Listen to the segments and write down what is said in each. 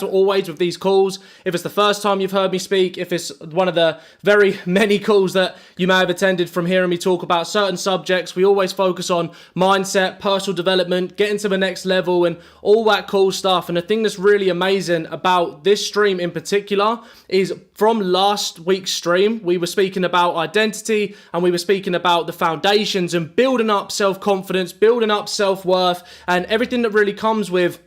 Always with these calls, if it's the first time you've heard me speak, if it's one of the very many calls that you may have attended from hearing me talk about certain subjects, we always focus on mindset, personal development, getting to the next level and all that cool stuff. And the thing that's really amazing about this stream in particular is from last week's stream, we were speaking about identity and we were speaking about the foundations and building up self-confidence, building up self-worth and everything that really comes with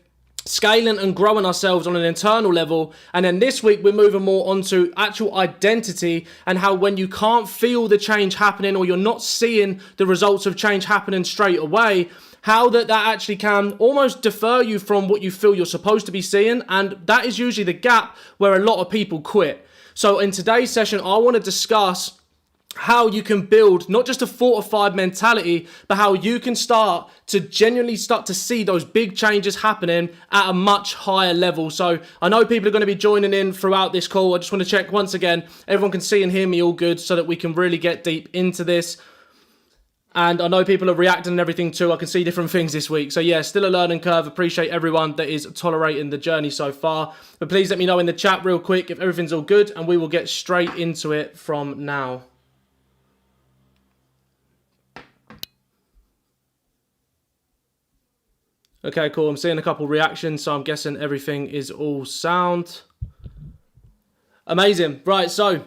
scaling and growing ourselves on an internal level. And then this week we're moving more onto actual identity and how when you can't feel the change happening or you're not seeing the results of change happening straight away, how that actually can almost defer you from what you feel you're supposed to be seeing. And that is usually the gap where a lot of people quit. So in today's session, I want to discuss how you can build not just a fortified mentality, but how you can start to genuinely start to see those big changes happening at a much higher level. So I know people are going to be joining in throughout this call. I just want to check once again, everyone can see and hear me all good so that we can really get deep into this. And I know people are reacting and everything too. I can see different things this week. So yeah, still a learning curve. Appreciate everyone that is tolerating the journey so far. But please let me know in the chat real quick if everything's all good and we will get straight into it from now. Okay, cool. I'm seeing a couple reactions, so I'm guessing everything is all sound. Amazing. Right, so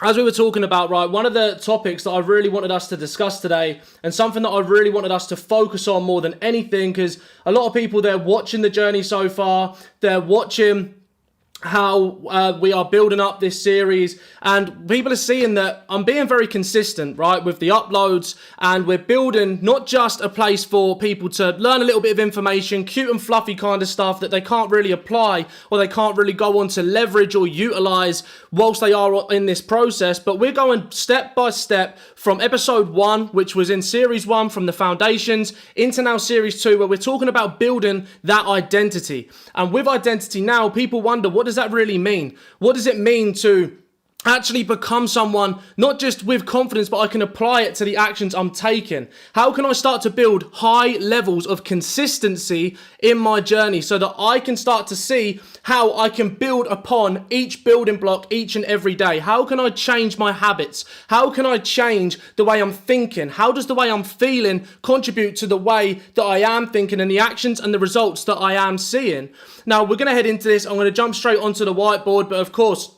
as we were talking about, right, one of the topics that I really wanted us to discuss today and something that I really wanted us to focus on more than anything, because a lot of people, they're watching the journey so far, they're watching how we are building up this series and people are seeing that I'm being very consistent, right, with the uploads, and we're building not just a place for people to learn a little bit of information, cute and fluffy kind of stuff that they can't really apply or they can't really go on to leverage or utilize whilst they are in this process, but we're going step by step from episode 1, which was in series 1 from the foundations, into now series 2, where we're talking about building that identity. And with identity now, people wonder, what does that really mean? What does it mean to actually become someone, not just with confidence, but I can apply it to the actions I'm taking? How can I start to build high levels of consistency in my journey so that I can start to see how I can build upon each building block each and every day? How can I change my habits? How can I change the way I'm thinking? How does the way I'm feeling contribute to the way that I am thinking and the actions and the results that I am seeing? Now, we're going to head into this. I'm going to jump straight onto the whiteboard, but of course,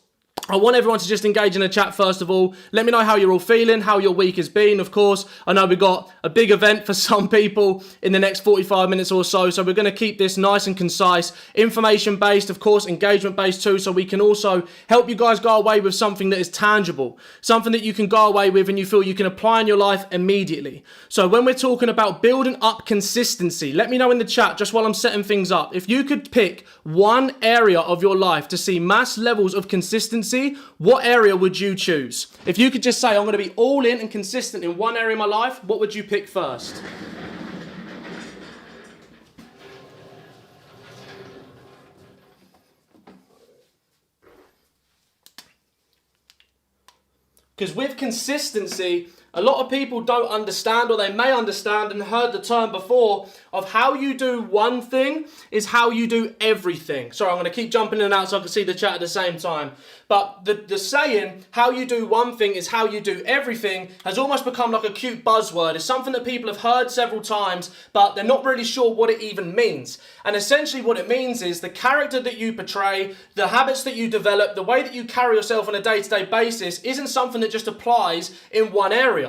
I want everyone to just engage in the chat first of all. Let me know how you're all feeling, how your week has been, of course. I know we've got a big event for some people in the next 45 minutes or so, so we're going to keep this nice and concise, information-based, of course, engagement-based too, so we can also help you guys go away with something that is tangible, something that you can go away with and you feel you can apply in your life immediately. So when we're talking about building up consistency, let me know in the chat, just while I'm setting things up, if you could pick one area of your life to see mass levels of consistency, what area would you choose? If you could just say, I'm going to be all in and consistent in one area of my life, what would you pick first? Because with consistency, a lot of people don't understand, or they may understand and heard the term before, of how you do one thing is how you do everything. Sorry, I'm going to keep jumping in and out so I can see the chat at the same time. But the saying, how you do one thing is how you do everything, has almost become like a cute buzzword. It's something that people have heard several times, but they're not really sure what it even means. And essentially what it means is the character that you portray, the habits that you develop, the way that you carry yourself on a day-to-day basis isn't something that just applies in one area.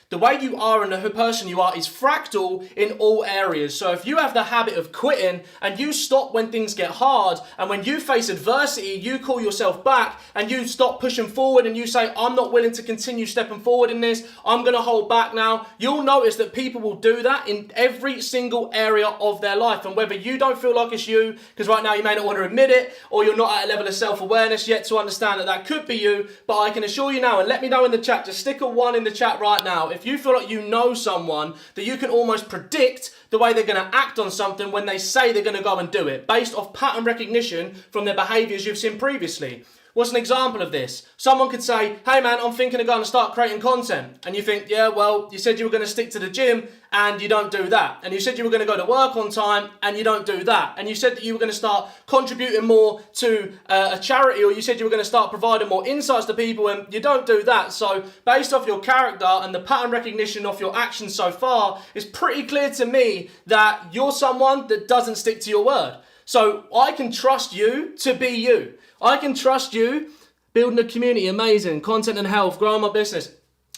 The way you are and the person you are is fractal in all areas. So if you have the habit of quitting and you stop when things get hard, and when you face adversity, you call yourself back and you stop pushing forward and you say, I'm not willing to continue stepping forward in this, I'm going to hold back now, you'll notice that people will do that in every single area of their life. And whether you don't feel like it's you, because right now you may not want to admit it, or you're not at a level of self-awareness yet to understand that that could be you, but I can assure you now, and let me know in the chat, just stick a 1 in the chat right now, if you feel like you know someone that you can almost predict the way they're going to act on something when they say they're going to go and do it, based off pattern recognition from their behaviors you've seen previously. What's an example of this? Someone could say, hey man, I'm thinking of going to start creating content. And you think, yeah, well, you said you were going to stick to the gym and you don't do that. And you said you were going to go to work on time and you don't do that. And you said that you were going to start contributing more to a charity, or you said you were going to start providing more insights to people and you don't do that. So based off your character and the pattern recognition of your actions so far, it's pretty clear to me that you're someone that doesn't stick to your word. So I can trust you to be you. I can trust you building a community, amazing, content and health, growing my business.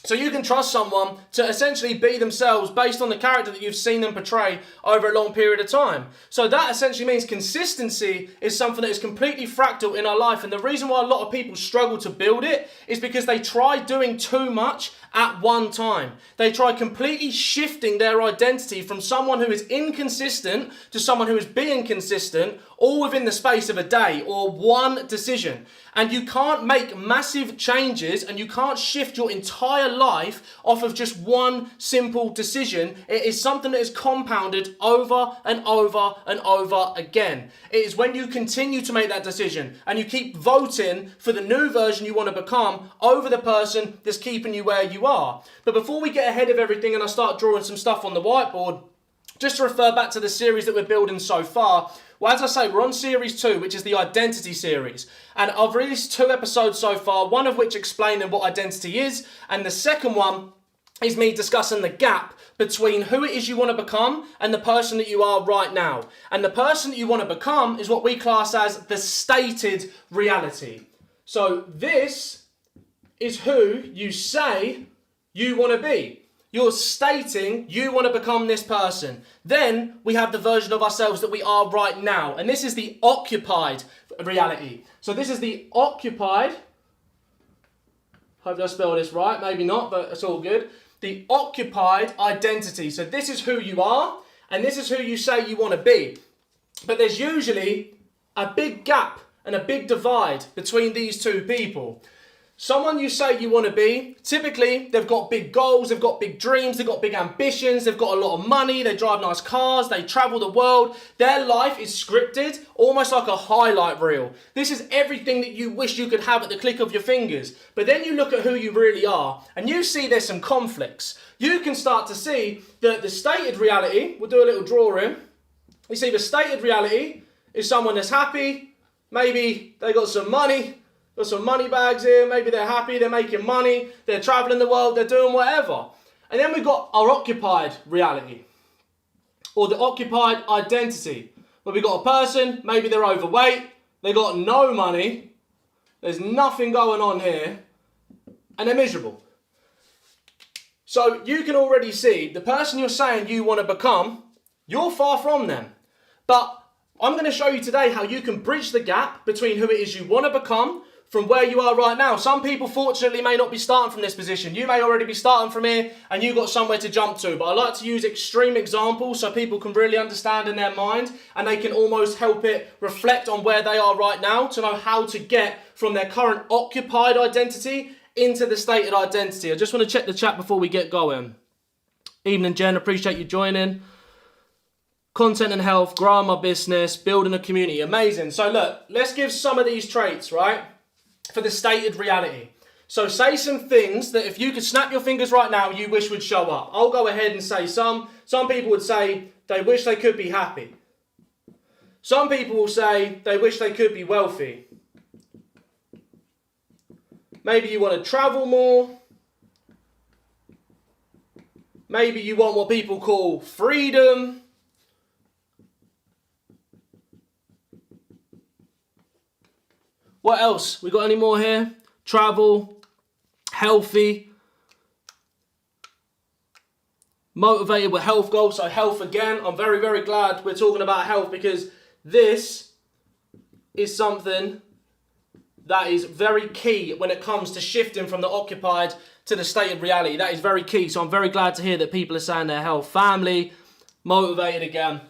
So you can trust someone to essentially be themselves based on the character that you've seen them portray over a long period of time. So that essentially means consistency is something that is completely fractal in our life. And the reason why a lot of people struggle to build it is because they try doing too much at one time. They try completely shifting their identity from someone who is inconsistent to someone who is being consistent, all within the space of a day or one decision. And you can't make massive changes and you can't shift your entire life off of just one simple decision. It is something that is compounded over and over and over again. It is when you continue to make that decision and you keep voting for the new version you want to become over the person that's keeping you where you are. But before we get ahead of everything and I start drawing some stuff on the whiteboard, just to refer back to the series that we're building so far, well, as I say, we're on series 2, which is the identity series. And I've released 2 episodes so far, one of which explaining what identity is, and the second one is me discussing the gap between who it is you want to become and the person that you are right now. And the person that you want to become is what we class as the stated reality. So this is who you say you want to be. You're stating you want to become this person. Then we have the version of ourselves that we are right now. And this is the occupied reality. So this is the occupied, hope I spell this right, maybe not, but it's all good. The occupied identity. So this is who you are, and this is who you say you want to be. But there's usually a big gap and a big divide between these two people. Someone you say you want to be, typically they've got big goals, they've got big dreams, they've got big ambitions, they've got a lot of money, they drive nice cars, they travel the world. Their life is scripted, almost like a highlight reel. This is everything that you wish you could have at the click of your fingers. But then you look at who you really are and you see there's some conflicts. You can start to see that the stated reality, we'll do a little drawing. You see the stated reality is someone that's happy, maybe they got some money, got some money bags here, maybe they're happy, they're making money, they're traveling the world, they're doing whatever. And then we've got our occupied reality, or the occupied identity, where we've got a person, maybe they're overweight, they got no money, there's nothing going on here, and they're miserable. So you can already see the person you're saying you want to become, you're far from them. But I'm going to show you today how you can bridge the gap between who it is you want to become from where you are right now. Some people fortunately may not be starting from this position. You may already be starting from here and you've got somewhere to jump to. But I like to use extreme examples so people can really understand in their mind and they can almost help it reflect on where they are right now to know how to get from their current occupied identity into the stated identity. I just want to check the chat before we get going. Evening, Jen. Appreciate you joining. Content and health, growing my business, building a community. Amazing. So look, let's give some of these traits, right, for the stated reality. So say some things that if you could snap your fingers right now, you wish would show up. I'll go ahead and say some. Some people would say they wish they could be happy. Some people will say they wish they could be wealthy. Maybe you want to travel more. Maybe you want what people call freedom. What else? We got any more here? Travel, healthy, motivated with health goals. So health again. I'm very, very glad we're talking about health because this is something that is very key when it comes to shifting from the occupied to the stated reality. That is very key. So I'm very glad to hear that people are saying their health, family, motivated again.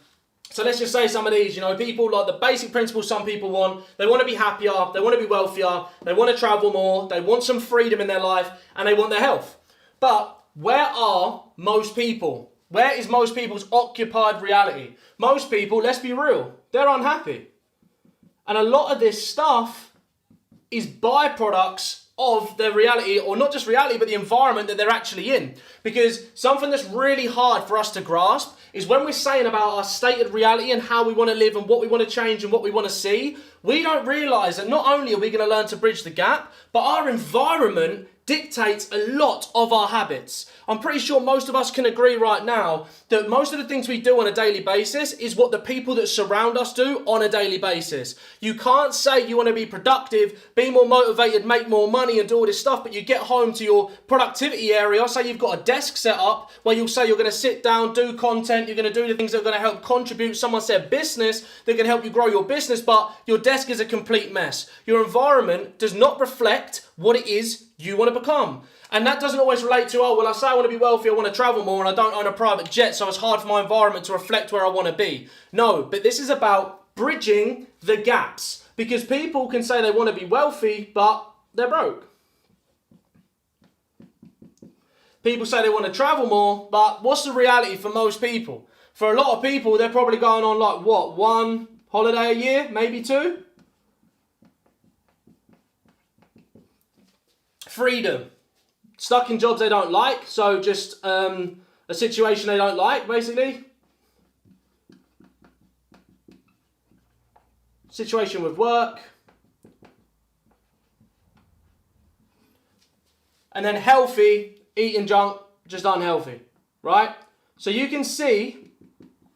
So let's just say some of these, people like the basic principles some people want. They want to be happier, they want to be wealthier, they want to travel more, they want some freedom in their life, and they want their health. But where are most people? Where is most people's occupied reality? Most people, let's be real, they're unhappy. And a lot of this stuff is byproducts of their reality, or not just reality, but the environment that they're actually in. Because something that's really hard for us to grasp is when we're saying about our stated reality and how we want to live and what we want to change and what we want to see, we don't realize that not only are we going to learn to bridge the gap, but our environment dictates a lot of our habits. I'm pretty sure most of us can agree right now that most of the things we do on a daily basis is what the people that surround us do on a daily basis. You can't say you want to be productive, be more motivated, make more money and do all this stuff, but you get home to your productivity area, say you've got a desk set up where you'll say you're going to sit down, do content, you're going to do the things that are going to help contribute. Someone said business, that can help you grow your business, but your desk is a complete mess. Your environment does not reflect what it is you want to become. And that doesn't always relate to, oh, well, I say I want to be wealthy, I want to travel more, and I don't own a private jet, so it's hard for my environment to reflect where I want to be. No, but this is about bridging the gaps. Because people can say they want to be wealthy, but they're broke. People say they want to travel more, but what's the reality for most people? For a lot of people, they're probably going on like, what, 1 holiday a year, maybe 2? Freedom. Stuck in jobs they don't like, so just a situation they don't like, basically. Situation with work. And then healthy, eating junk, just unhealthy, right? So you can see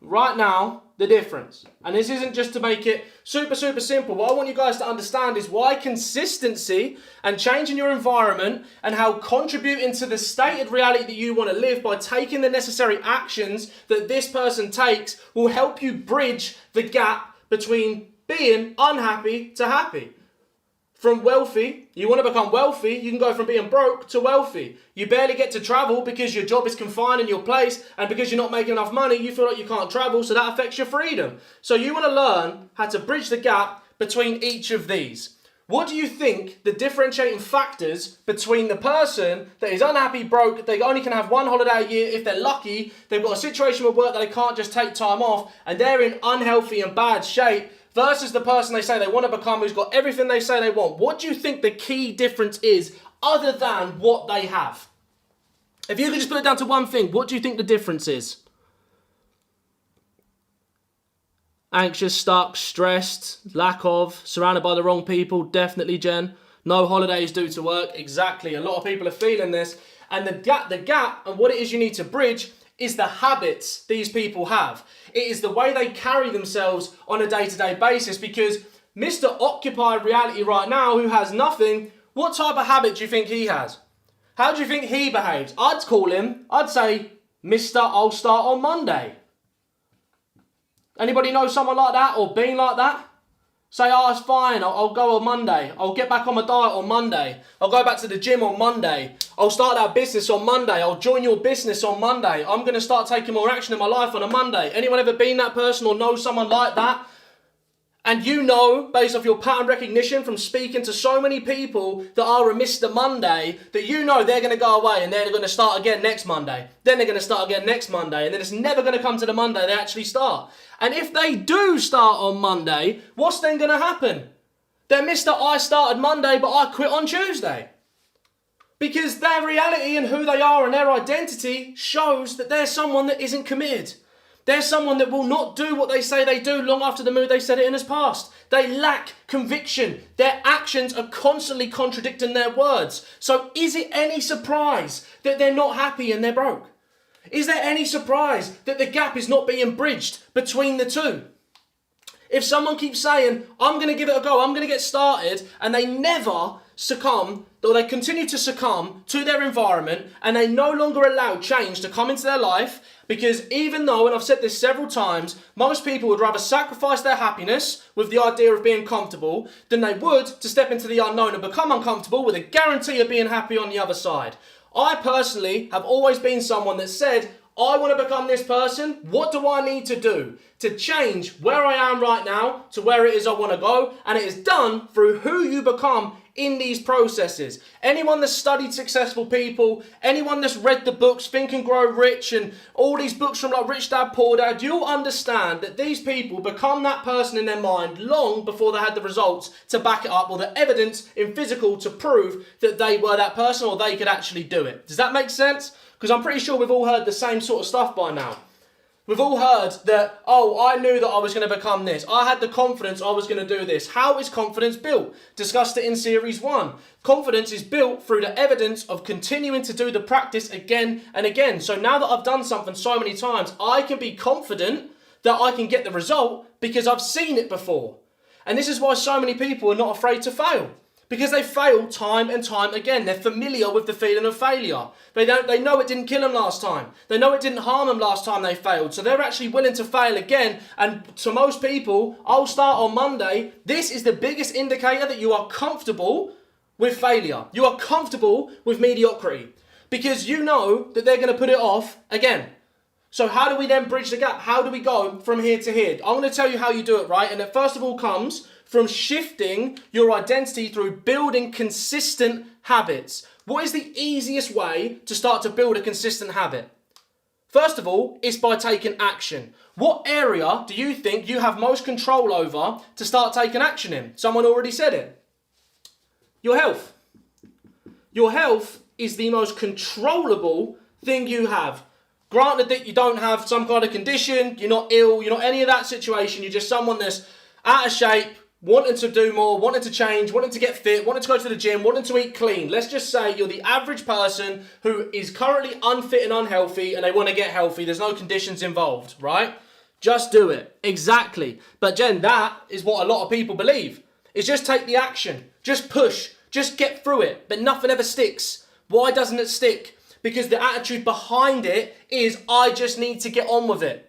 right now the difference. And this isn't just to make it super simple. What I want you guys to understand is why consistency and changing your environment and how contributing to the stated reality that you want to live by taking the necessary actions that this person takes will help you bridge the gap between being unhappy to happy. From wealthy, you want to become wealthy, you can go from being broke to wealthy. You barely get to travel because your job is confined in your place, and because you're not making enough money, you feel like you can't travel, so that affects your freedom. So you want to learn how to bridge the gap between each of these. What do you think the differentiating factors between the person that is unhappy, broke, they only can have 1 holiday a year if they're lucky, they've got a situation with work that they can't just take time off, and they're in unhealthy and bad shape, versus the person they say they want to become who's got everything they say they want? What do you think the key difference is other than what they have? If you could just put it down to one thing, what do you think the difference is? Anxious, stuck, stressed, lack of, surrounded by the wrong people, definitely, Jen. No holidays due to work, exactly. A lot of people are feeling this. And the gap and what it is you need to bridge is the habits these people have. It is the way they carry themselves on a day-to-day basis, because Mr. Occupied Reality right now, who has nothing, what type of habit do you think he has? How do you think he behaves? I'd say, Mr. I'll start on Monday. Anybody know someone like that or been like that? Say, oh, it's fine, I'll go on Monday. I'll get back on my diet on Monday. I'll go back to the gym on Monday. I'll start that business on Monday. I'll join your business on Monday. I'm going to start taking more action in my life on a Monday. Anyone ever been that person or know someone like that? And you know, based off your pattern recognition from speaking to so many people that are a Mr. Monday, that you know they're going to go away and they're going to start again next Monday. Then they're going to start again next Monday. And then it's never going to come to the Monday they actually start. And if they do start on Monday, what's then going to happen? They're Mr. I started Monday, but I quit on Tuesday. Because their reality and who they are and their identity shows that they're someone that isn't committed. They're someone that will not do what they say they do long after the mood they said it in has passed. They lack conviction. Their actions are constantly contradicting their words. So is it any surprise that they're not happy and they're broke? Is there any surprise that the gap is not being bridged between the two? If someone keeps saying, I'm going to give it a go, I'm going to get started, and they never succumb, or they continue to succumb to their environment, and they no longer allow change to come into their life, because even though, and I've said this several times, most people would rather sacrifice their happiness with the idea of being comfortable than they would to step into the unknown and become uncomfortable with a guarantee of being happy on the other side. I personally have always been someone that said, I want to become this person. What do I need to do to change where I am right now to where it is I want to go? And it is done through who you become in these processes. Anyone that's studied successful people, anyone that's read the books Think and Grow Rich and all these books from like Rich Dad Poor Dad, you'll understand that these people become that person in their mind long before they had the results to back it up or the evidence in physical to prove that they were that person or they could actually do it. Does that make sense? Because I'm pretty sure we've all heard the same sort of stuff by now. We've all heard that, oh, I knew that I was going to become this. I had the confidence I was going to do this. How is confidence built? Discussed it in series 1. Confidence is built through the evidence of continuing to do the practice again and again. So now that I've done something so many times, I can be confident that I can get the result because I've seen it before. And this is why so many people are not afraid to fail. Because they fail time and time again. They're familiar with the feeling of failure. They know it didn't kill them last time. They know it didn't harm them last time they failed. So they're actually willing to fail again. And to most people, I'll start on Monday. This is the biggest indicator that you are comfortable with failure. You are comfortable with mediocrity. Because you know that they're going to put it off again. So how do we then bridge the gap? How do we go from here to here? I'm going to tell you how you do it, right? And it first of all comes from shifting your identity through building consistent habits. What is the easiest way to start to build a consistent habit? First of all, it's by taking action. What area do you think you have most control over to start taking action in? Someone already said it. Your health. Your health is the most controllable thing you have. Granted that you don't have some kind of condition, you're not ill, you're not any of that situation, you're just someone that's out of shape, wanting to do more, wanting to change, wanting to get fit, wanting to go to the gym, wanting to eat clean. Let's just say you're the average person who is currently unfit and unhealthy and they want to get healthy. There's no conditions involved, right? Just do it. Exactly. But Jen, that is what a lot of people believe. Is just take the action. Just push. Just get through it. But nothing ever sticks. Why doesn't it stick? Because the attitude behind it is, I just need to get on with it.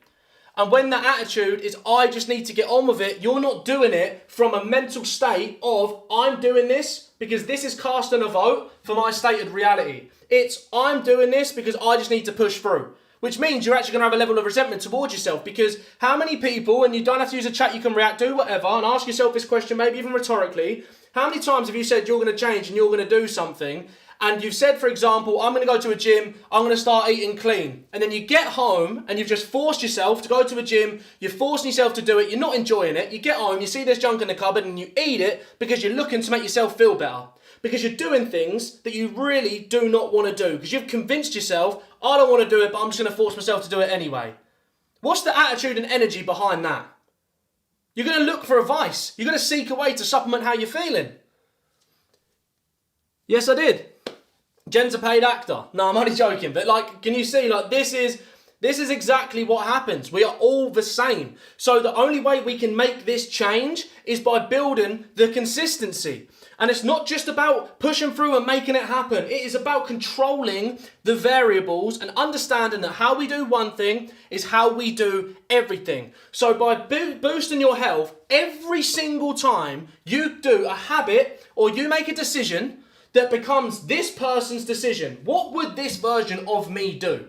And when the attitude is, I just need to get on with it, you're not doing it from a mental state of, I'm doing this because this is casting a vote for my stated reality. It's, I'm doing this because I just need to push through. Which means you're actually going to have a level of resentment towards yourself, because how many people, and you don't have to use a chat, you can react, do whatever, and ask yourself this question, maybe even rhetorically, how many times have you said you're going to change and you're going to do something, and you've said, for example, I'm going to go to a gym, I'm going to start eating clean. And then you get home and you've just forced yourself to go to a gym, you're forcing yourself to do it, you're not enjoying it, you get home, you see there's junk in the cupboard and you eat it because you're looking to make yourself feel better. Because you're doing things that you really do not want to do. Because you've convinced yourself, I don't want to do it, but I'm just going to force myself to do it anyway. What's the attitude and energy behind that? You're going to look for a vice. You're going to seek a way to supplement how you're feeling. Yes, I did. Jen's a paid actor. No, I'm only joking. But like, can you see, like, this is exactly what happens. We are all the same. So the only way we can make this change is by building the consistency. And it's not just about pushing through and making it happen. It is about controlling the variables and understanding that how we do one thing is how we do everything. So by boosting your health, every single time you do a habit or you make a decision that becomes this person's decision, what would this version of me do?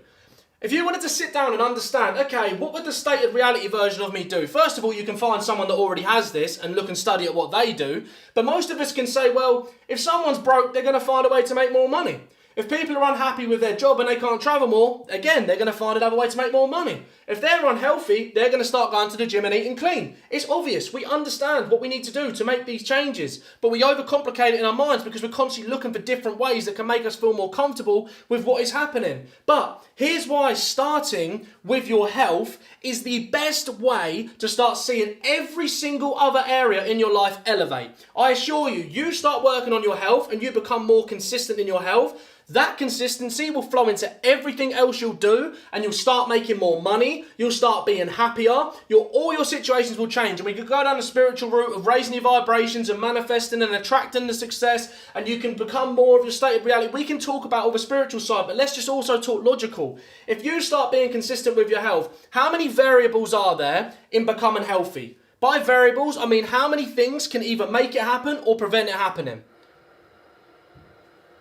If you wanted to sit down and understand, okay, what would the stated reality version of me do? First of all, you can find someone that already has this and look and study at what they do. But most of us can say, well, if someone's broke, they're going to find a way to make more money. If people are unhappy with their job and they can't travel more, again, they're going to find another way to make more money. If they're unhealthy, they're going to start going to the gym and eating clean. It's obvious. We understand what we need to do to make these changes, but we overcomplicate it in our minds because we're constantly looking for different ways that can make us feel more comfortable with what is happening. But here's why starting with your health is the best way to start seeing every single other area in your life elevate. I assure you, you start working on your health and you become more consistent in your health, that consistency will flow into everything else you'll do, and you'll start making more money, you'll start being happier, all your situations will change. And we could go down the spiritual route of raising your vibrations and manifesting and attracting the success, and you can become more of your state of reality. We can talk about all the spiritual side, but let's just also talk logical. If you start being consistent with your health, how many variables are there in becoming healthy? By variables, I mean how many things can either make it happen or prevent it happening?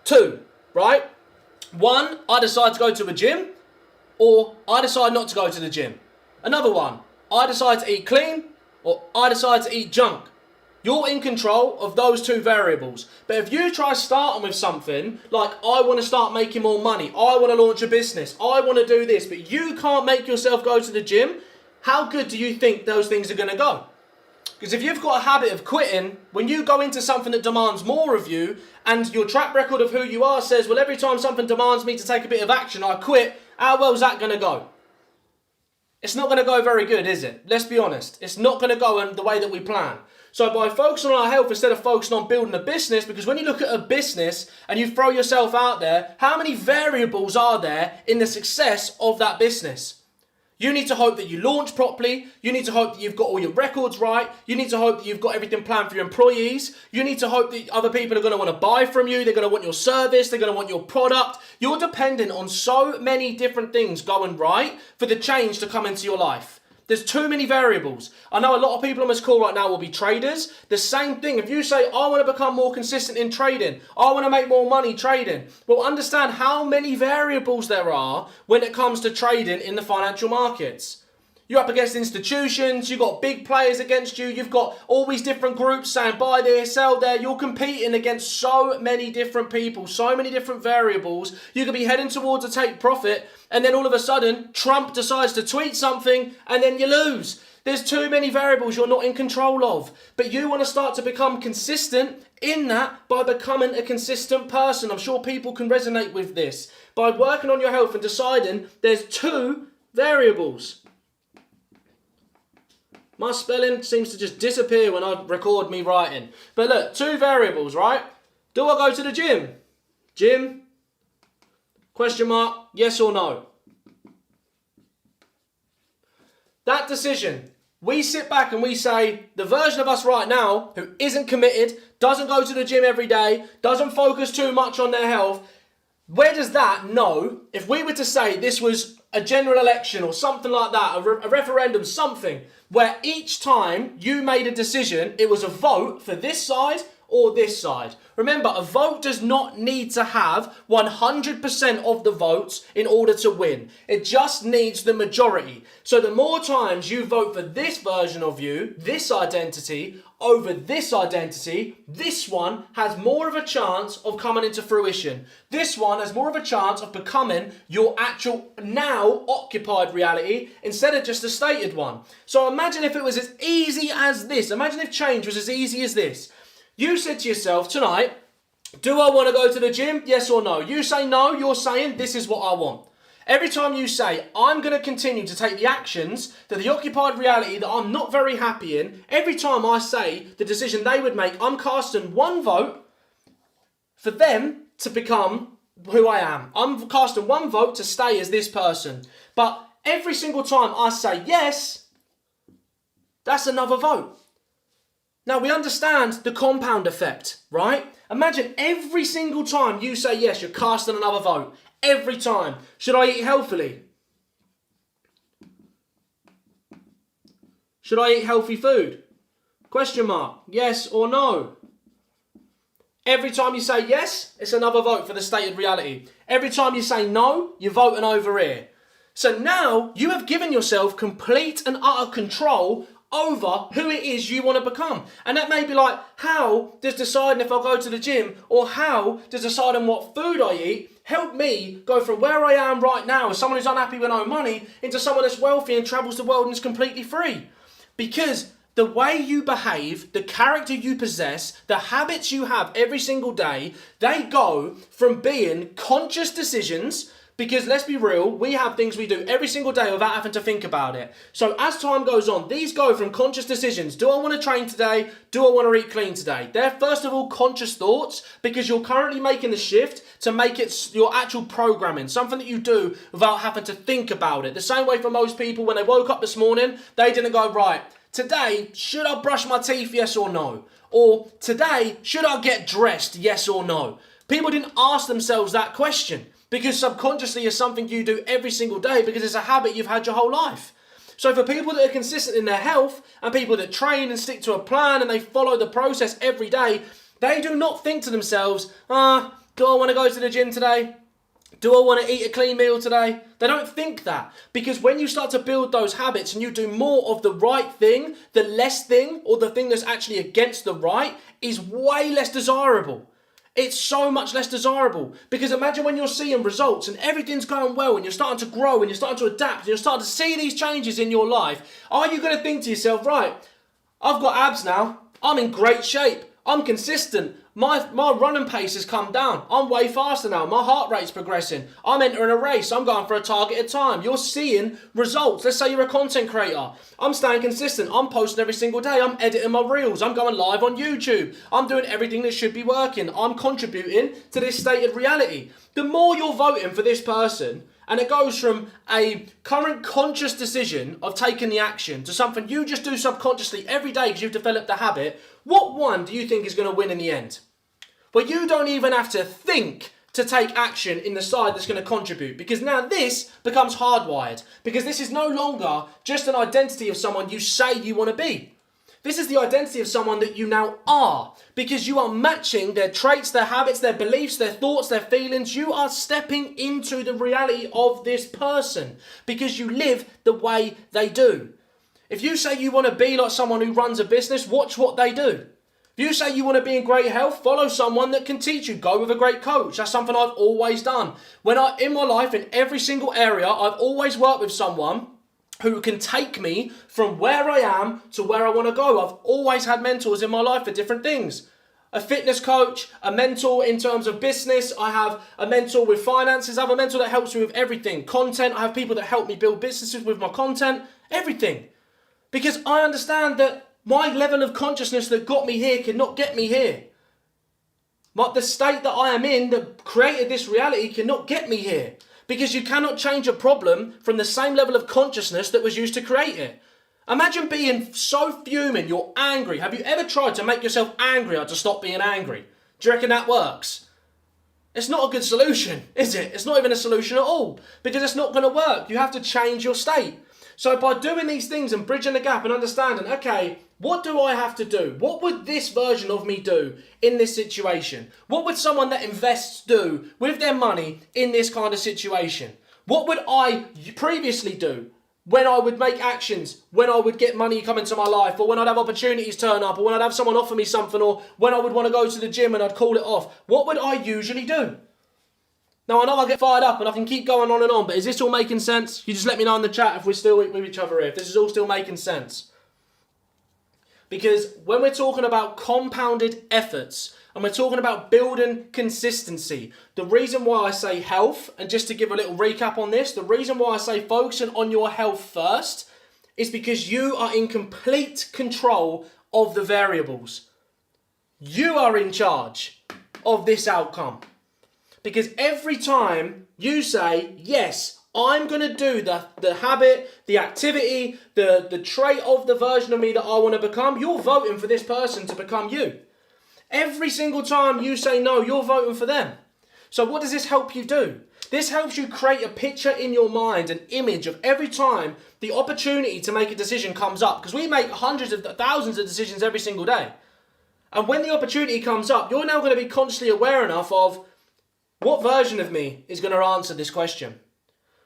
2. Right? 1, I decide to go to a gym, or I decide not to go to the gym. Another one, I decide to eat clean, or I decide to eat junk. You're in control of those two variables. But if you try starting with something like, I want to start making more money, I want to launch a business, I want to do this, but you can't make yourself go to the gym, how good do you think those things are going to go? Because if you've got a habit of quitting, when you go into something that demands more of you, and your track record of who you are says, well, every time something demands me to take a bit of action, I quit, how well is that going to go? It's not going to go very good, is it? Let's be honest. It's not going to go in the way that we plan. So by focusing on our health instead of focusing on building a business, because when you look at a business and you throw yourself out there, how many variables are there in the success of that business? You need to hope that you launch properly. You need to hope that you've got all your records right. You need to hope that you've got everything planned for your employees. You need to hope that other people are going to want to buy from you. They're going to want your service. They're going to want your product. You're dependent on so many different things going right for the change to come into your life. There's too many variables. I know a lot of people on this call right now will be traders. The same thing. If you say, I want to become more consistent in trading, I want to make more money trading, well, understand how many variables there are when it comes to trading in the financial markets. You're up against institutions, you've got big players against you, you've got all these different groups saying buy there, sell there. You're competing against so many different people, so many different variables. You could be heading towards a take profit, and then all of a sudden, Trump decides to tweet something, and then you lose. There's too many variables you're not in control of. But you want to start to become consistent in that by becoming a consistent person. I'm sure people can resonate with this. By working on your health and deciding there's two variables. My spelling seems to just disappear when I record me writing. But look, two variables, right? Do I go to the gym? Gym? Question mark, yes or no? That decision, we sit back and we say, the version of us right now who isn't committed, doesn't go to the gym every day, doesn't focus too much on their health, where does that know, if we were to say this was a general election or something like that, a referendum, something, where each time you made a decision, it was a vote for this side or this side. Remember, a vote does not need to have 100% of the votes in order to win. It just needs the majority. So the more times you vote for this version of you, this identity, over this identity, this one has more of a chance of coming into fruition. This one has more of a chance of becoming your actual now occupied reality instead of just a stated one. So imagine if it was as easy as this. Imagine if change was as easy as this. You said to yourself tonight, do I want to go to the gym? Yes or no? You say no, you're saying this is what I want. Every time you say, I'm going to continue to take the actions to the occupied reality that I'm not very happy in, every time I say the decision they would make, I'm casting one vote for them to become who I am. I'm casting one vote to stay as this person. But every single time I say yes, that's another vote. Now, we understand the compound effect, right? Imagine every single time you say yes, you're casting another vote. Every time. Should I eat healthily? Should I eat healthy food? Question mark. Yes or no? Every time you say yes, it's another vote for the stated reality. Every time you say no, you're voting over here. So now you have given yourself complete and utter control over who it is you want to become. And that may be like, how does deciding if I'll go to the gym or how does deciding what food I eat help me go from where I am right now as someone who's unhappy with no money into someone that's wealthy and travels the world and is completely free? Because the way you behave, the character you possess, the habits you have every single day, they go from being conscious decisions. Because let's be real, we have things we do every single day without having to think about it. So as time goes on, these go from conscious decisions. Do I want to train today? Do I want to eat clean today? They're first of all conscious thoughts because you're currently making the shift to make it your actual programming, something that you do without having to think about it. The same way for most people, when they woke up this morning, they didn't go, right, today, should I brush my teeth, yes or no? Or today, should I get dressed, yes or no? People didn't ask themselves that question. Because subconsciously it's something you do every single day because it's a habit you've had your whole life. So for people that are consistent in their health and people that train and stick to a plan and they follow the process every day, they do not think to themselves, do I want to go to the gym today? Do I want to eat a clean meal today? They don't think that. Because when you start to build those habits and you do more of the right thing, the less thing, or the thing that's actually against the right, is way less desirable. It's so much less desirable. Because imagine when you're seeing results and everything's going well and you're starting to grow and you're starting to adapt and you're starting to see these changes in your life. Are you going to think to yourself, right, I've got abs now. I'm in great shape. I'm consistent. My running pace has come down. I'm way faster now. My heart rate's progressing. I'm entering a race. I'm going for a targeted time. You're seeing results. Let's say you're a content creator. I'm staying consistent. I'm posting every single day. I'm editing my reels. I'm going live on YouTube. I'm doing everything that should be working. I'm contributing to this stated reality. The more you're voting for this person, and it goes from a current conscious decision of taking the action to something you just do subconsciously every day because you've developed the habit, what one do you think is going to win in the end? Where you don't even have to think to take action in the side that's going to contribute. Because now this becomes hardwired. Because this is no longer just an identity of someone you say you want to be. This is the identity of someone that you now are. Because you are matching their traits, their habits, their beliefs, their thoughts, their feelings. You are stepping into the reality of this person. Because you live the way they do. If you say you want to be like someone who runs a business, watch what they do. If you say you want to be in great health, follow someone that can teach you. Go with a great coach. That's something I've always done. In my life, in every single area, I've always worked with someone who can take me from where I am to where I want to go. I've always had mentors in my life for different things. A fitness coach, a mentor in terms of business. I have a mentor with finances. I have a mentor that helps me with everything. Content. I have people that help me build businesses with my content. Everything. Because I understand that my level of consciousness that got me here cannot get me here. But the state that I am in that created this reality cannot get me here. Because you cannot change a problem from the same level of consciousness that was used to create it. Imagine being so fuming, you're angry. Have you ever tried to make yourself angrier to stop being angry? Do you reckon that works? It's not a good solution, is it? It's not even a solution at all. Because it's not going to work. You have to change your state. So by doing these things and bridging the gap and understanding, okay, what do I have to do? What would this version of me do in this situation? What would someone that invests do with their money in this kind of situation? What would I previously do when I would make actions, when I would get money come into my life, or when I'd have opportunities turn up, or when I'd have someone offer me something, or when I would want to go to the gym and I'd call it off? What would I usually do? Now, I know I get fired up and I can keep going on and on, but is this all making sense? You just let me know in the chat if we're still with each other here, if this is all still making sense. Because when we're talking about compounded efforts and we're talking about building consistency, the reason why I say health, and just to give a little recap on this, the reason why I say focusing on your health first is because you are in complete control of the variables. You are in charge of this outcome. Because every time you say, yes, I'm going to do the habit, the activity, the trait of the version of me that I want to become, you're voting for this person to become you. Every single time you say no, you're voting for them. So what does this help you do? This helps you create a picture in your mind, an image of every time the opportunity to make a decision comes up. Because we make hundreds of thousands of decisions every single day. And when the opportunity comes up, you're now going to be consciously aware enough of, what version of me is going to answer this question?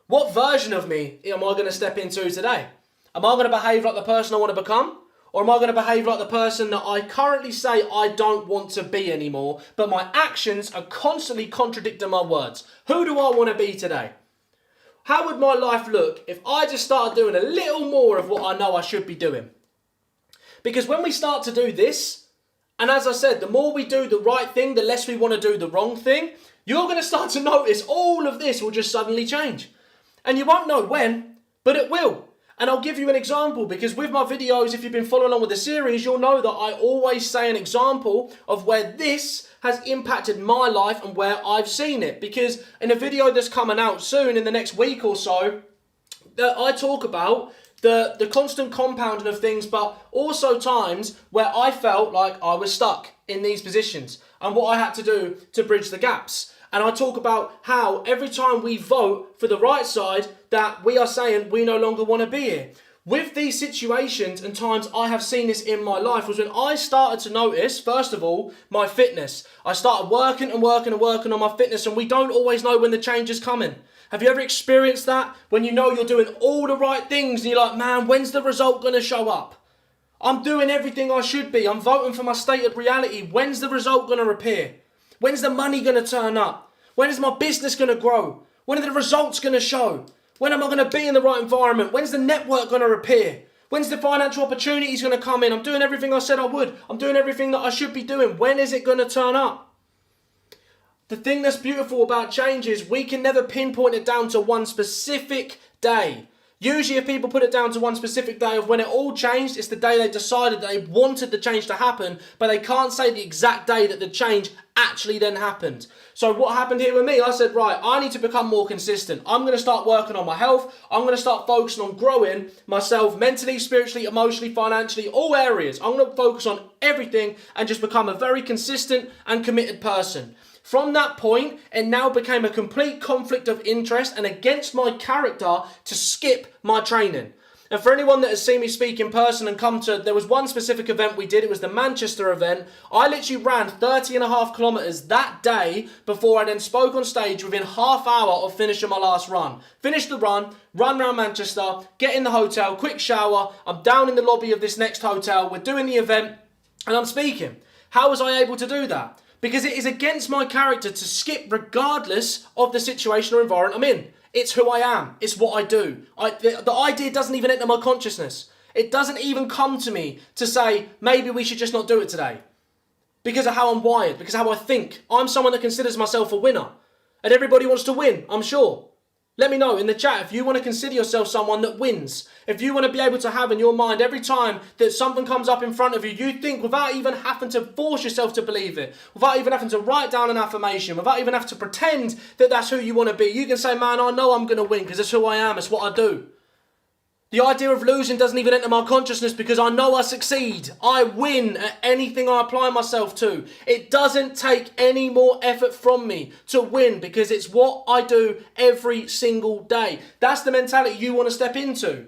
What version of me am I going to step into today? Am I going to behave like the person I want to become? Or am I going to behave like the person that I currently say I don't want to be anymore, but my actions are constantly contradicting my words? Who do I want to be today? How would my life look if I just started doing a little more of what I know I should be doing? Because when we start to do this, and as I said, the more we do the right thing, the less we want to do the wrong thing, you're going to start to notice all of this will just suddenly change. And you won't know when, but it will. And I'll give you an example, because with my videos, if you've been following along with the series, you'll know that I always say an example of where this has impacted my life and where I've seen it. Because in a video that's coming out soon, in the next week or so, I talk about the constant compounding of things, but also times where I felt like I was stuck in these positions and what I had to do to bridge the gaps. And I talk about how every time we vote for the right side, that we are saying we no longer want to be here. with these situations and times I have seen this in my life was when I started to notice, first of all, my fitness. I started working on my fitness, and we don't always know when the change is coming. Have you ever experienced that? When you know you're doing all the right things and you're like, man, when's the result going to show up? I'm doing everything I should be. I'm voting for my stated reality. When's the result going to appear? When's the money going to turn up? When is my business going to grow? When are the results going to show? When am I going to be in the right environment? When's the network going to appear? When's the financial opportunities going to come in? I'm doing everything I said I would. I'm doing everything that I should be doing. When is it going to turn up? The thing that's beautiful about change is we can never pinpoint it down to one specific day. Usually if people put it down to one specific day of when it all changed, it's the day they decided they wanted the change to happen, but they can't say the exact day that the change actually then happened. So what happened here with me, I said, right, I need to become more consistent. I'm going to start working on my health. I'm going to start focusing on growing myself mentally, spiritually, emotionally, financially, all areas. I'm going to focus on everything and just become a very consistent and committed person. From that point, it now became a complete conflict of interest and against my character to skip my training. And for anyone that has seen me speak in person and there was one specific event we did, it was the Manchester event. I literally ran 30.5 kilometers that day before I then spoke on stage within half hour of finishing my last run. Finished the run around Manchester, get in the hotel, quick shower. I'm down in the lobby of this next hotel. We're doing the event and I'm speaking. How was I able to do that? Because it is against my character to skip regardless of the situation or environment I'm in. It's who I am. It's what I do. The idea doesn't even enter my consciousness. It doesn't even come to me to say, maybe we should just not do it today. Because of how I'm wired, because of how I think. I'm someone that considers myself a winner. And everybody wants to win, I'm sure. Let me know in the chat if you want to consider yourself someone that wins. If you want to be able to have in your mind every time that something comes up in front of you, you think without even having to force yourself to believe it, without even having to write down an affirmation, without even having to pretend that that's who you want to be. You can say, man, I know I'm going to win because it's who I am. It's what I do. The idea of losing doesn't even enter my consciousness because I know I succeed. I win at anything I apply myself to. It doesn't take any more effort from me to win because it's what I do every single day. That's the mentality you want to step into.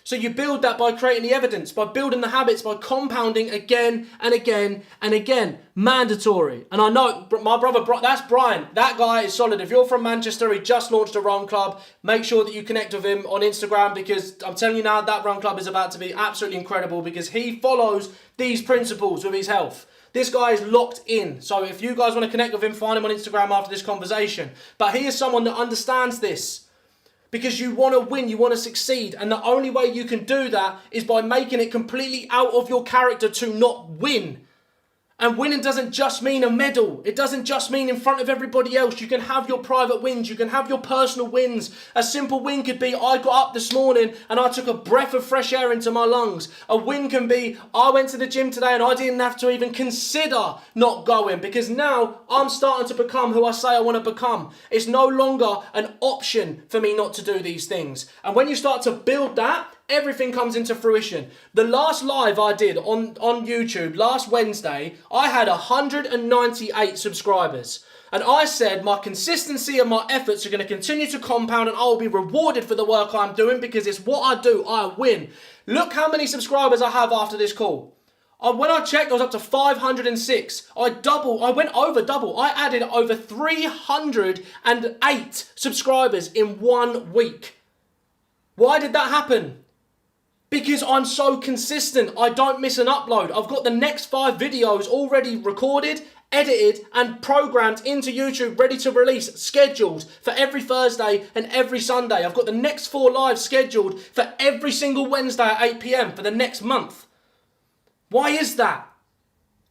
So you build that by creating the evidence, by building the habits, by compounding again and again and again. Mandatory. And I know my brother, that's Brian. That guy is solid. If you're from Manchester, he just launched a run club. Make sure that you connect with him on Instagram because I'm telling you now, that run club is about to be absolutely incredible because he follows these principles with his health. This guy is locked in. So if you guys want to connect with him, find him on Instagram after this conversation. But he is someone that understands this. Because you want to win, you want to succeed. And the only way you can do that is by making it completely out of your character to not win. And winning doesn't just mean a medal. It doesn't just mean in front of everybody else. You can have your private wins. You can have your personal wins. A simple win could be, I got up this morning and I took a breath of fresh air into my lungs. A win can be, I went to the gym today and I didn't have to even consider not going because now I'm starting to become who I say I want to become. It's no longer an option for me not to do these things. And when you start to build that, everything comes into fruition. The last live I did on YouTube last Wednesday, I had 198 subscribers. And I said my consistency and my efforts are going to continue to compound and I will be rewarded for the work I'm doing because it's what I do. I win. Look how many subscribers I have after this call. When I checked, I was up to 506. I went over double. I added over 308 subscribers in 1 week. Why did that happen? Because I'm so consistent. I don't miss an upload. I've got the next 5 videos already recorded, edited, and programmed into YouTube, ready to release, scheduled for every Thursday and every Sunday. I've got the next 4 lives scheduled for every single Wednesday at 8 p.m. for the next month. Why is that?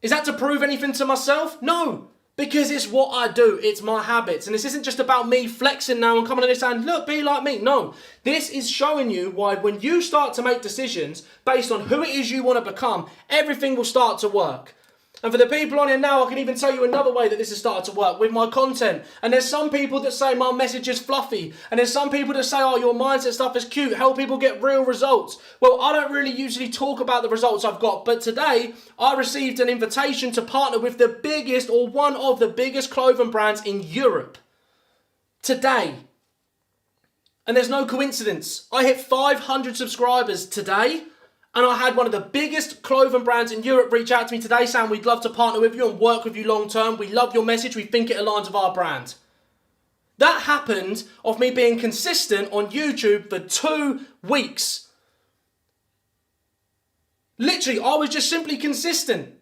Is that to prove anything to myself? No. Because it's what I do. It's my habits. And this isn't just about me flexing now and coming on this saying, look, be like me. No. This is showing you why when you start to make decisions based on who it is you want to become, everything will start to work. And for the people on here now, I can even tell you another way that this has started to work with my content. And there's some people that say my message is fluffy. And there's some people that say, oh, your mindset stuff is cute. Help people get real results. Well, I don't really usually talk about the results I've got. But today, I received an invitation to partner with the biggest or one of the biggest clothing brands in Europe. Today. And there's no coincidence. I hit 500 subscribers today, and I had one of the biggest clothing brands in Europe reach out to me today saying we'd love to partner with you and work with you long term. We love your message. We think it aligns with our brand. That happened of me being consistent on YouTube for 2 weeks. Literally, I was just simply consistent.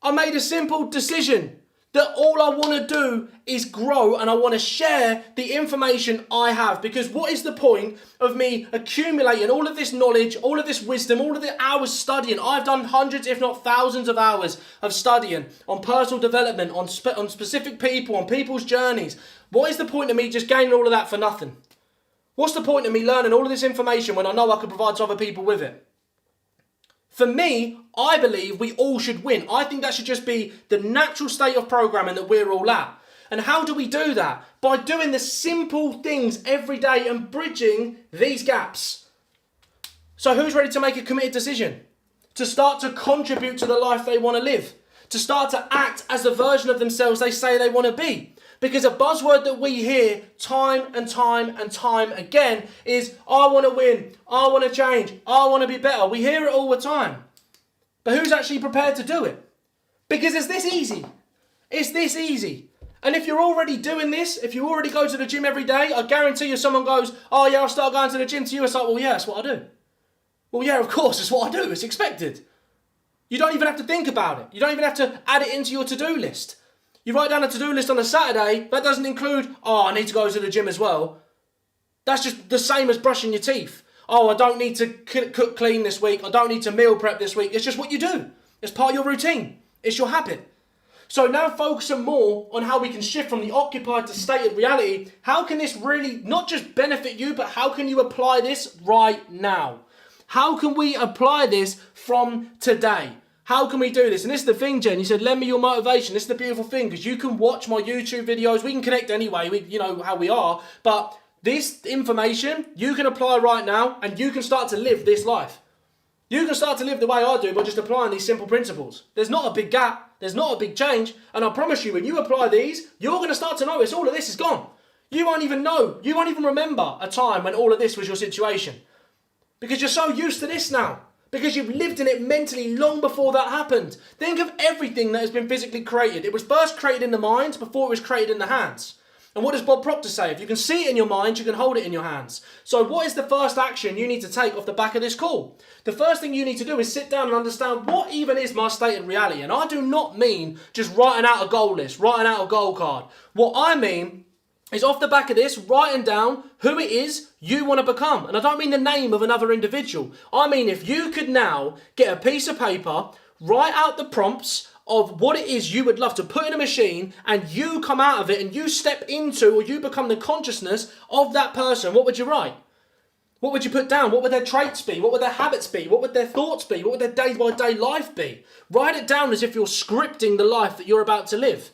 I made a simple decision that all I want to do is grow, and I want to share the information I have. Because what is the point of me accumulating all of this knowledge, all of this wisdom, all of the hours studying? I've done hundreds, if not thousands of hours of studying on personal development, on specific people, on people's journeys. What is the point of me just gaining all of that for nothing? What's the point of me learning all of this information when I know I can provide to other people with it? For me, I believe we all should win. I think that should just be the natural state of programming that we're all at. And how do we do that? By doing the simple things every day and bridging these gaps. So who's ready to make a committed decision? To start to contribute to the life they want to live. To start to act as the version of themselves they say they want to be. Because a buzzword that we hear time and time and time again is, I want to win, I want to change, I want to be better. We hear it all the time. But who's actually prepared to do it? Because it's this easy. It's this easy. And if you're already doing this, if you already go to the gym every day, I guarantee you someone goes, oh yeah, I'll start going to the gym. To you, it's like, well yeah, that's what I do. Well yeah, of course, it's what I do. It's expected. You don't even have to think about it. You don't even have to add it into your to-do list. You write down a to-do list on a Saturday, that doesn't include, oh, I need to go to the gym as well. That's just the same as brushing your teeth. Oh, I don't need to cook clean this week. I don't need to meal prep this week. It's just what you do. It's part of your routine. It's your habit. So now focusing more on how we can shift from the occupied to stated reality, how can this really not just benefit you, but how can you apply this right now? How can we apply this from today? How can we do this? And this is the thing, Jen. You said, lend me your motivation. This is the beautiful thing, because you can watch my YouTube videos. We can connect anyway. You know how we are. But this information, you can apply right now, and you can start to live this life. You can start to live the way I do by just applying these simple principles. There's not a big gap. There's not a big change. And I promise you, when you apply these, you're going to start to notice all of this is gone. You won't even know. You won't even remember a time when all of this was your situation. Because you're so used to this now. Because you've lived in it mentally long before that happened. Think of everything that has been physically created. It was first created in the mind before it was created in the hands. And what does Bob Proctor say? If you can see it in your mind, you can hold it in your hands. So what is the first action you need to take off the back of this call? The first thing you need to do is sit down and understand what even is my stated reality. And I do not mean just writing out a goal list, writing out a goal card. What I mean is off the back of this, writing down who it is you want to become. And I don't mean the name of another individual. I mean if you could now get a piece of paper, write out the prompts of what it is you would love to put in a machine, and you come out of it and you step into, or you become the consciousness of that person, what would you write? What would you put down? What would their traits be? What would their habits be? What would their thoughts be? What would their day-by-day life be? Write it down as if you're scripting the life that you're about to live.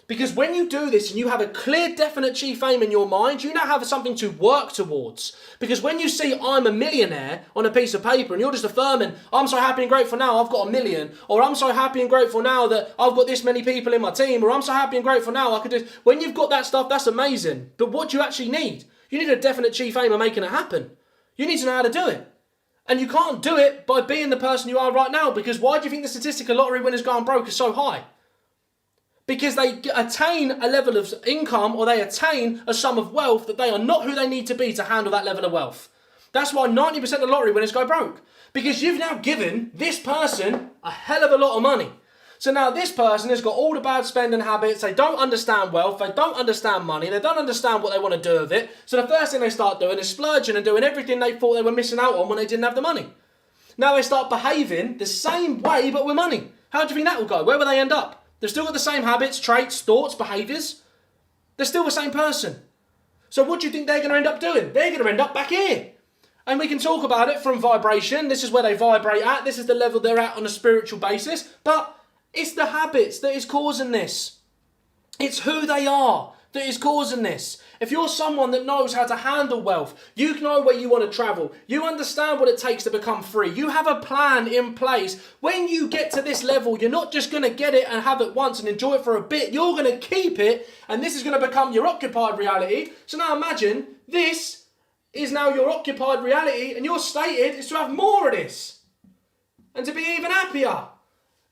Because when you do this and you have a clear, definite chief aim in your mind, you now have something to work towards. Because when you see I'm a millionaire on a piece of paper and you're just affirming, I'm so happy and grateful now I've got $1 million, or I'm so happy and grateful now that I've got this many people in my team, or I'm so happy and grateful now I could do... When you've got that stuff, that's amazing. But what do you actually need? You need a definite chief aim of making it happen. You need to know how to do it. And you can't do it by being the person you are right now. Because why do you think the statistic of lottery winners going broke is so high? Because they attain a level of income, or they attain a sum of wealth that they are not who they need to be to handle that level of wealth. That's why 90% of lottery winners go broke. Because you've now given this person a hell of a lot of money. So now this person has got all the bad spending habits. They don't understand wealth. They don't understand money. They don't understand what they want to do with it. So the first thing they start doing is splurging and doing everything they thought they were missing out on when they didn't have the money. Now they start behaving the same way but with money. How do you think that will go? Where will they end up? They've still got the same habits, traits, thoughts, behaviours. They're still the same person. So what do you think they're going to end up doing? They're going to end up back here. And we can talk about it from vibration. This is where they vibrate at. This is the level they're at on a spiritual basis. But it's the habits that is causing this. It's who they are that is causing this. If you're someone that knows how to handle wealth, you know where you want to travel, you understand what it takes to become free, you have a plan in place. When you get to this level, you're not just going to get it and have it once and enjoy it for a bit. You're going to keep it, and this is going to become your occupied reality. So now imagine this is now your occupied reality, and your stated is to have more of this and to be even happier.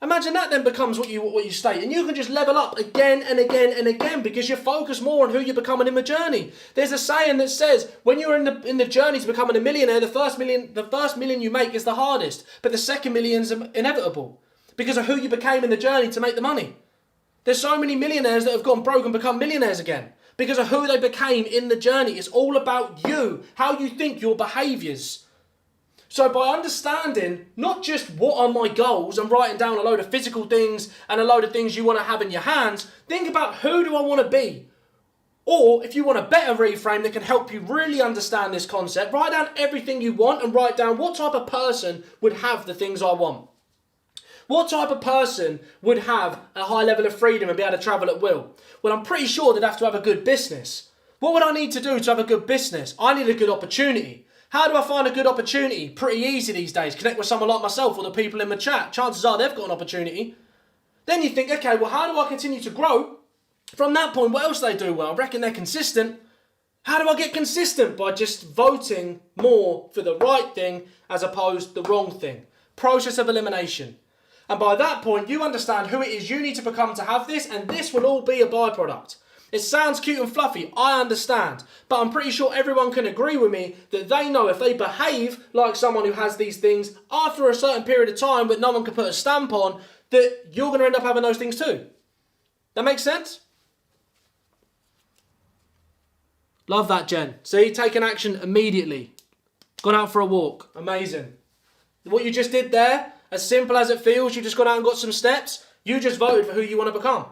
Imagine that then becomes what you state, and you can just level up again and again and again because you focus more on who you're becoming in the journey. There's a saying that says when you're in the journey to becoming a millionaire, the first million you make is the hardest, but the second million's inevitable because of who you became in the journey to make the money. There's so many millionaires that have gone broke and become millionaires again because of who they became in the journey. It's all about you, how you think, your behaviours. So by understanding not just what are my goals and writing down a load of physical things and a load of things you want to have in your hands, think about who do I want to be? Or if you want a better reframe that can help you really understand this concept, write down everything you want and write down what type of person would have the things I want. What type of person would have a high level of freedom and be able to travel at will? Well, I'm pretty sure they'd have to have a good business. What would I need to do to have a good business? I need a good opportunity. How do I find a good opportunity? Pretty easy these days. Connect with someone like myself or the people in the chat. Chances are they've got an opportunity. Then you think, okay, well, how do I continue to grow? From that point, what else do they do well? I reckon they're consistent. How do I get consistent? By just voting more for the right thing as opposed to the wrong thing. Process of elimination. And by that point, you understand who it is you need to become to have this, and this will all be a byproduct. It sounds cute and fluffy, I understand, but I'm pretty sure everyone can agree with me that they know if they behave like someone who has these things after a certain period of time that no one can put a stamp on, that you're going to end up having those things too. That makes sense? Love that, Jen. See, taking action immediately. Gone out for a walk. Amazing. What you just did there, as simple as it feels, you just got out and got some steps. You just voted for who you want to become.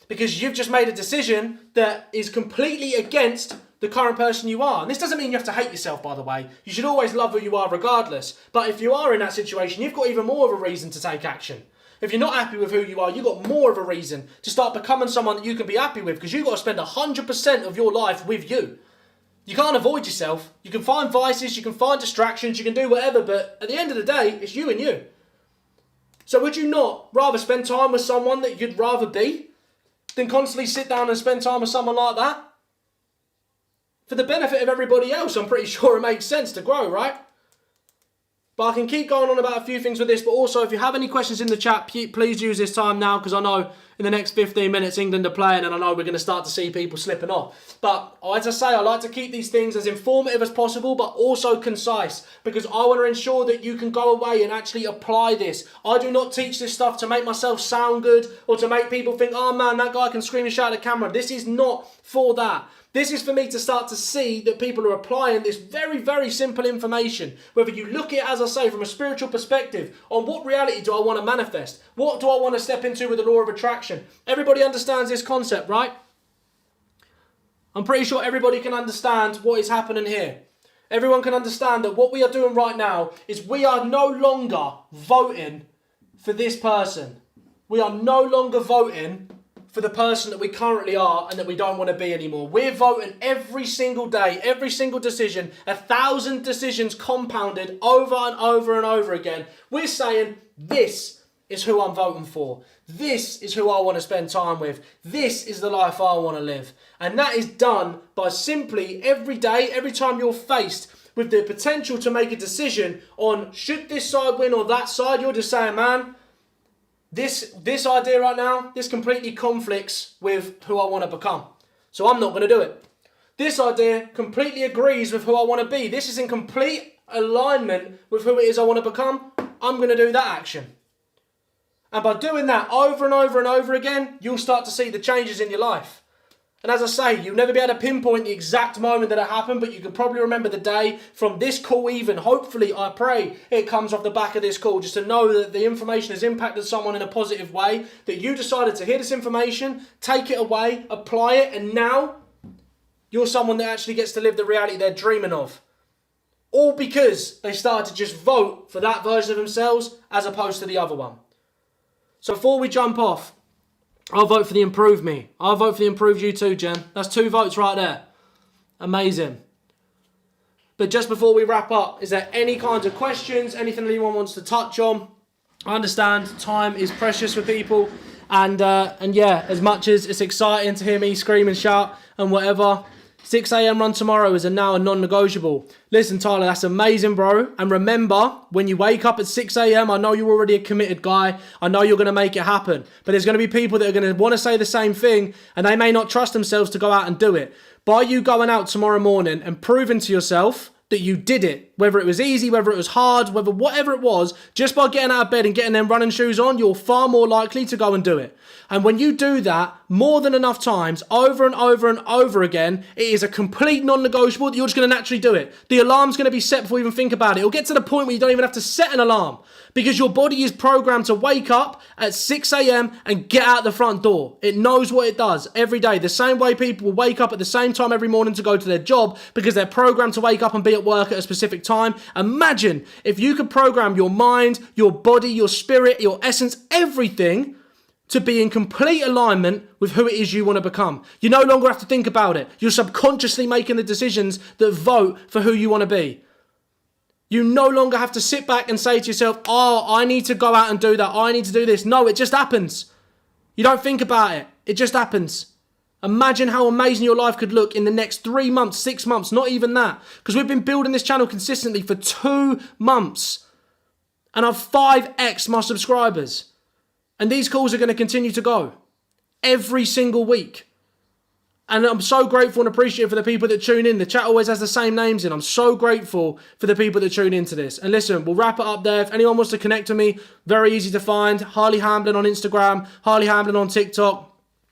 Because you've just made a decision that is completely against the current person you are. And this doesn't mean you have to hate yourself, by the way. You should always love who you are regardless. But if you are in that situation, you've got even more of a reason to take action. If you're not happy with who you are, you've got more of a reason to start becoming someone that you can be happy with, because you've got to spend 100% of your life with you. You can't avoid yourself. You can find vices, you can find distractions, you can do whatever, but at the end of the day, it's you and you. So would you not rather spend time with someone that you'd rather be than constantly sit down and spend time with someone like that? For the benefit of everybody else, I'm pretty sure it makes sense to grow, right? But I can keep going on about a few things with this, but also if you have any questions in the chat, please use this time now, because I know in the next 15 minutes England are playing and I know we're going to start to see people slipping off. But as I say, I like to keep these things as informative as possible, but also concise, because I want to ensure that you can go away and actually apply this. I do not teach this stuff to make myself sound good or to make people think, oh man, that guy can scream and shout at the camera. This is not for that. This is for me to start to see that people are applying this very, very simple information. Whether you look at it, as I say, from a spiritual perspective, on what reality do I want to manifest? What do I want to step into with the law of attraction? Everybody understands this concept, right? I'm pretty sure everybody can understand what is happening here. Everyone can understand that what we are doing right now is we are no longer voting for this person. We are no longer voting for the person that we currently are and that we don't want to be anymore. We're voting every single day, every single decision, 1,000 decisions compounded over and over and over again. We're saying, this is who I'm voting for. This is who I want to spend time with. This is the life I want to live. And that is done by simply every day, every time you're faced with the potential to make a decision on should this side win or that side, you're just saying, man, This idea right now, this completely conflicts with who I want to become. So I'm not going to do it. This idea completely agrees with who I want to be. This is in complete alignment with who it is I want to become. I'm going to do that action. And by doing that over and over and over again, you'll start to see the changes in your life. And as I say, you'll never be able to pinpoint the exact moment that it happened, but you can probably remember the day from this call even. Hopefully, I pray it comes off the back of this call, just to know that the information has impacted someone in a positive way, that you decided to hear this information, take it away, apply it, and now you're someone that actually gets to live the reality they're dreaming of. All because they started to just vote for that version of themselves as opposed to the other one. So before we jump off, I'll vote for the improved me. I'll vote for the improved you too, Jen. That's 2 votes right there. Amazing. But just before we wrap up, is there any kinds of questions, anything anyone wants to touch on? I understand time is precious for people. And yeah, as much as it's exciting to hear me scream and shout and whatever, 6 a.m. run tomorrow is now a non-negotiable. Listen, Tyler, that's amazing, bro. And remember, when you wake up at 6 a.m., I know you're already a committed guy. I know you're going to make it happen. But there's going to be people that are going to want to say the same thing, and they may not trust themselves to go out and do it. By you going out tomorrow morning and proving to yourself that you did it, whether it was easy, whether it was hard, whatever it was, just by getting out of bed and getting them running shoes on, you're far more likely to go and do it. And when you do that more than enough times, over and over and over again, it is a complete non-negotiable that you're just going to naturally do it. The alarm's going to be set before you even think about it. It'll get to the point where you don't even have to set an alarm because your body is programmed to wake up at 6 a.m. and get out the front door. It knows what it does every day. The same way people will wake up at the same time every morning to go to their job because they're programmed to wake up and be at work at a specific time. Imagine if you could program your mind, your body, your spirit, your essence, everything to be in complete alignment with who it is you want to become. You no longer have to think about it. You're subconsciously making the decisions that vote for who you want to be. You no longer have to sit back and say to yourself, oh, I need to go out and do that. I need to do this. No, it just happens. You don't think about it. It just happens. Imagine how amazing your life could look in the next 3 months, 6 months, not even that. Because we've been building this channel consistently for 2 months. And I've 5x my subscribers. And these calls are going to continue to go every single week. And I'm so grateful and appreciative for the people that tune in. The chat always has the same names in. I'm so grateful for the people that tune into this. And listen, we'll wrap it up there. If anyone wants to connect with me, very easy to find. Harley Hamblin on Instagram, Harley Hamblin on TikTok,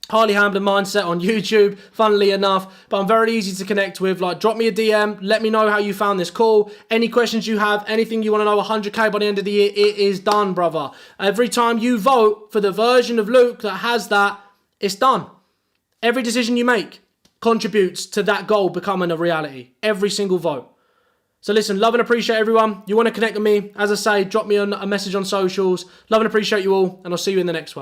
Harley Hamblin Mindset on YouTube, funnily enough. But I'm very easy to connect with. Like, drop me a DM. Let me know how you found this call. Any questions you have, anything you want to know, 100K by the end of the year, it is done, brother. Every time you vote for the version of Luke that has that, it's done. Every decision you make contributes to that goal becoming a reality. Every single vote. So listen, love and appreciate everyone. You want to connect with me, as I say, drop me a message on socials. Love and appreciate you all, and I'll see you in the next one.